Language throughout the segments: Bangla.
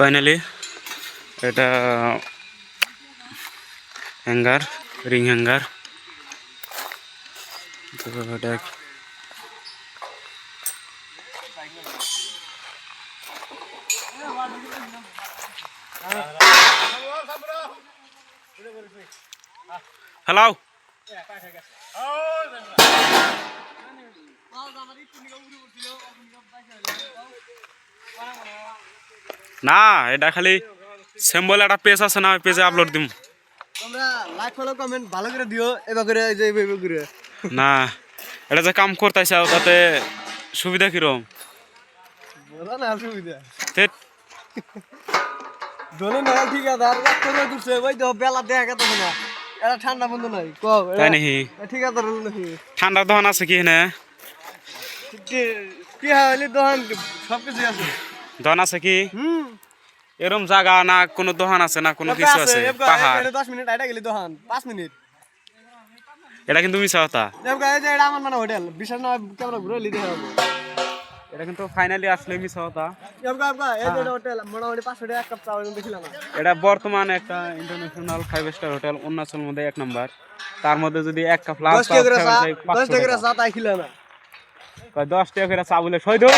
ফাইনালি এটা হ্যাঙ্গার, রিং হ্যাঙ্গার। হ্যালো না, এটা খালি সিম্বল একটা পেজ আছে না, ওই পেজে আপলোড দিম। তোমরা লাইক ফলো কমেন্ট ভালো করে দিও, এবার করে এই যে এইভাবে করে। না, এটা যে কাম করতেছে তাতে সুবিধা কিরম? বলো না সুবিধা। তেত দোলে না ঠিক আছে, আর রাত করে দুসে ওই তো বেলা দেখা গেছে না। এটা ঠান্ডা বন্ধ নাই কও। তাই নাকি? ঠিক আছে রুল নাকি? ঠান্ডার দোকান আছে কি না? কি হইলি দোকান সবকিছু আছে। দোকান আছে কি? এরম জায়গা না কোনো দোকান আছে না কোনো কিছু আছে? পাহাড়। 10 মিনিট আইটা গেলি দোকান 5 মিনিট। এটা কিন্তু মিছা কথা। দেখো এই যে এটা আমার মানে হোটেল, বিশাল না ক্যামেরা ঘুরে লিতে হবে। এটা কিন্তু ফাইনালি আসলে মিছা কথা। এই যে হোটেল মোটামুটি 500 টাকা এক কাপ চা দেখিলাম। এটা বর্তমানে একটা ইন্টারন্যাশনাল 5 স্টার হোটেল, অরুণাচলের মধ্যে 1 নাম্বার। তার মধ্যে যদি এক কাপ লাল চা 10 টাকা চা তাই খিলা না। 10 টাকা করে চা বলে সই দো,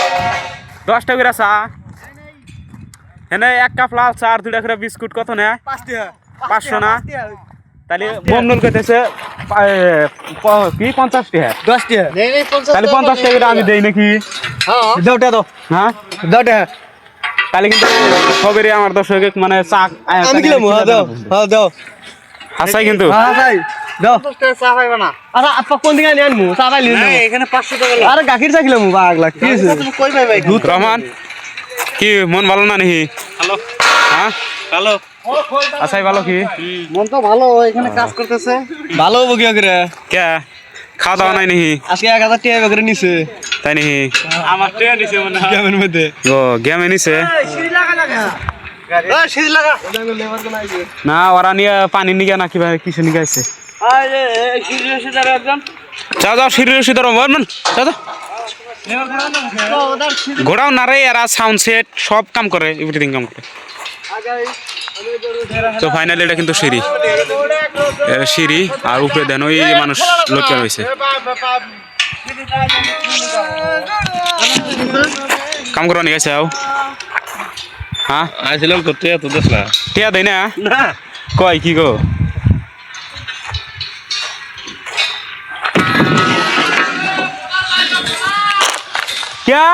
10 টাকা করে চা এনে এক কাপ লাল চা আর 2 টাকা করে বিস্কুট কত না? 5 টাকা 500 না? তাহলে বমনল কইতেছে কি 50 টাকা 10 টাকা নেই 50 তাহলে 50 টাকা করে আমি দেই নাকি? হ্যাঁ দাও টাকা দাও। হ্যাঁ দাও টাকা। তাহলে কিন্তু সবেরই আমার দর্শক মানে চা আমি কিলো দাও। হ্যাঁ দাও হাসাই কিন্তু হ্যাঁ ভাই দাও 50 টাকা চা পাইবা না। আচ্ছা আপা কোন দিকে নিয়ে আনমু চা পাইলি না? এখানে 500 টাকা। আরে গাখির চা কিলো পাগলা কি হইছে? তুমি কই পাইবা? রহমান কি মন ভালো না নাকি? হ্যালো হ্যাঁ হ্যালো আসাই ভালো কি? মন তো ভালো, এখানে কাজ করতেছে ভালো হবো কি করে? কে খাওয়া দাওয়া নাই নাকি? আজকে 1000 টাকা করে নিছে। তাই নাকি? আমার টাকা নিছে মনে হয় গেমের মধ্যে। ও গেমে নিছে সিঁড়ি লাগা সিঁড়ি লাগা লেবার কোন আইছে না, ওরা নিয়ে পানি নিয়ে না কিভাবে কিছু নিয়ে আইছে। আরে সিঁড়ি সিধারে একদম যাও যাও সিঁড়ি সিধার মন যাও যাও। ঘোড়াও না রে, এরা সাউন্ড সেট সব কাম করে, এভরিথিং কাম করে। তো ফাইনালি এটা কিন্তু সিঁড়ি, সিঁড়ি আর উপরে দেন ওই মানুষ লটকে রয়েছে। কাম করা নিয়ে গেছে আও। হ্যাঁ আইছিলাম তো টিয়া তো দেখলা টিয়া দেয় না? না কয় কি গো? क्या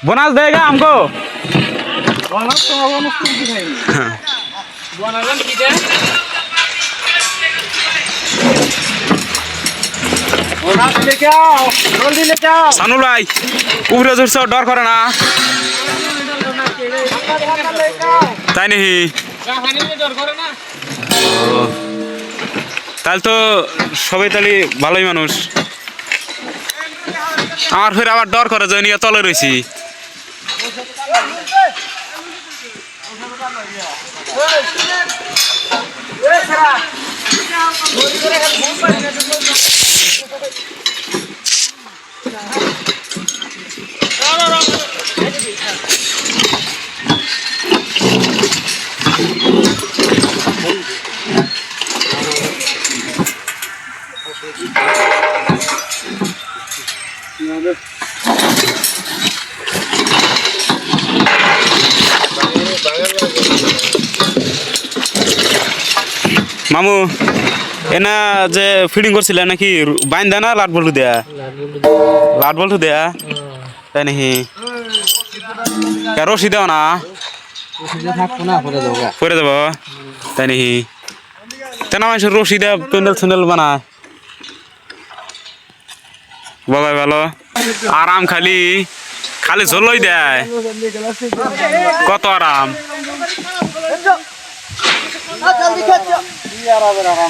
बोनस देगा हमको? बोनस तो बोनस तो दिखाई बोनस की दे बोनस लेके आओ जल्दी लेके आओ। सानू भाई উপরে জোরছে ডর করে না তাই নাকি? তাহলে তো সবাই তাহলে ভালোই মানুষ। আমার ফের আবার ডর করে যে নিয়ে তলে রয়েছি। মামু এনা যে ফিডিং করছিল নাকি বাইন্দা না লাট বল্টু দেয়া? লাট বল্টু দেয়া তাই নাকি? রশি দেও না? পরে দেব তাই নাকি? তেনা মানুষের রশি দেয়া প্যান্ডেল স্যান্ডেল বানায় বাবাই ভালো। আরাম খালি খালি ঝোলই দেয়, কত আরাম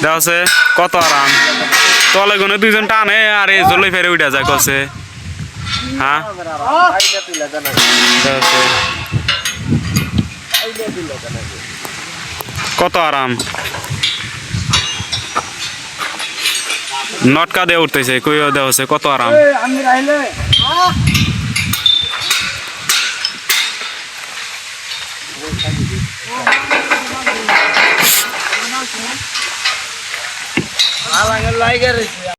দেখছে, কত আরাম। তলে গুনে 2 জন টানে আর এই জলই ফেরে উঠা যায় কছে। হ্যাঁ কত আরাম, নটকা দিয়ে উঠতেছে কই দেওয়া কত আরাম। লাইগার